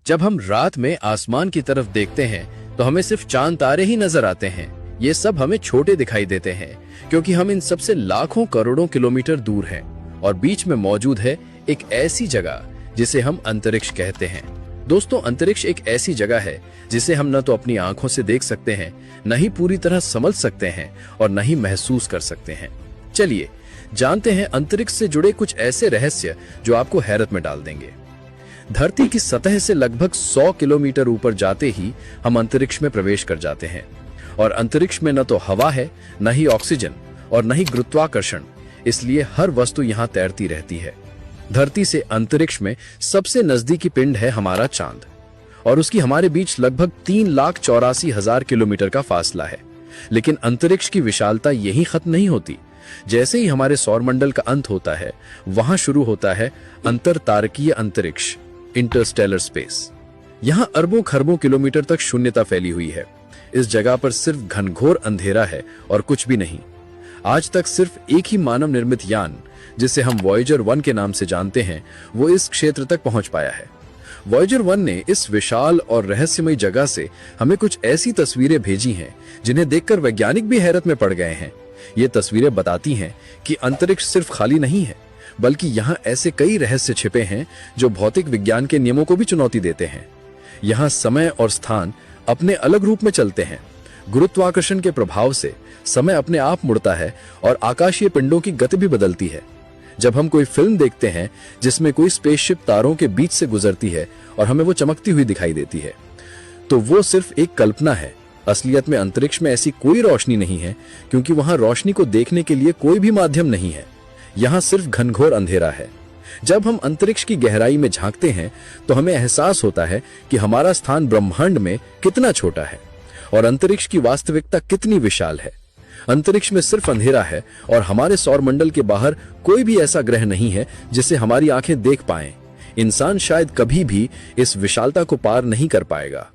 जब हम रात में आसमान की तरफ देखते हैं तो हमें सिर्फ चांद तारे ही नजर आते हैं। ये सब हमें छोटे दिखाई देते हैं क्योंकि हम इन सबसे लाखों करोड़ों किलोमीटर दूर हैं और बीच में मौजूद है एक ऐसी जगह जिसे हम अंतरिक्ष कहते हैं। दोस्तों, अंतरिक्ष एक ऐसी जगह है जिसे हम न तो अपनी आंखों से देख सकते हैं, न ही पूरी तरह समझ सकते हैं और न ही महसूस कर सकते हैं। चलिए जानते हैं अंतरिक्ष से जुड़े कुछ ऐसे रहस्य जो आपको हैरत में डाल देंगे। धरती की सतह से लगभग 100 किलोमीटर ऊपर जाते ही हम अंतरिक्ष में प्रवेश कर जाते हैं और अंतरिक्ष में न तो हवा है, न ही ऑक्सीजन और न ही गुरुत्वाकर्षण, इसलिए हर वस्तु यहाँ तैरती रहती है। धरती से अंतरिक्ष में सबसे नजदीकी पिंड है हमारा चांद और उसकी हमारे बीच लगभग 3,84,000 किलोमीटर का फासला है। लेकिन अंतरिक्ष की विशालता यहीं खत्म नहीं होती। जैसे ही हमारे सौरमंडल का अंत होता है, वहां शुरू होता है अंतरतारकीय अंतरिक्ष, इंटरस्टेलर स्पेस। यहां अरबों खरबों किलोमीटर तक शून्यता फैली हुई है। इस जगह पर सिर्फ घनघोर अंधेरा है और कुछ भी नहीं। आज तक सिर्फ एक ही मानव निर्मित यान, जिसे हम वॉयेजर 1 के नाम से जानते हैं, वो इस क्षेत्र तक पहुंच पाया है। वॉयेजर 1 ने इस विशाल और रहस्यमयी जगह से हमें कुछ ऐसी तस्वीरें भेजी हैं जिन्हें देखकर वैज्ञानिक भी हैरत में पड़ गए हैं। ये तस्वीरें बताती हैं कि अंतरिक्ष सिर्फ खाली नहीं है, बल्कि यहाँ ऐसे कई रहस्य छिपे हैं जो भौतिक विज्ञान के नियमों को भी चुनौती देते हैं। यहाँ समय और स्थान अपने अलग रूप में चलते हैं। गुरुत्वाकर्षण के प्रभाव से समय अपने आप मुड़ता है और आकाशीय पिंडों की गति भी बदलती है। जब हम कोई फिल्म देखते हैं जिसमें कोई स्पेसशिप तारों के बीच से गुजरती है और हमें वो चमकती हुई दिखाई देती है, तो वो सिर्फ एक कल्पना है। असलियत में अंतरिक्ष में ऐसी कोई रोशनी नहीं है, क्योंकि वहां रोशनी को देखने के लिए कोई भी माध्यम नहीं है। यहाँ सिर्फ घनघोर अंधेरा है। जब हम अंतरिक्ष की गहराई में झांकते हैं तो हमें एहसास होता है कि हमारा स्थान ब्रह्मांड में कितना छोटा है और अंतरिक्ष की वास्तविकता कितनी विशाल है। अंतरिक्ष में सिर्फ अंधेरा है और हमारे सौरमंडल के बाहर कोई भी ऐसा ग्रह नहीं है जिसे हमारी आंखें देख पाएं। इंसान शायद कभी भी इस विशालता को पार नहीं कर पाएगा।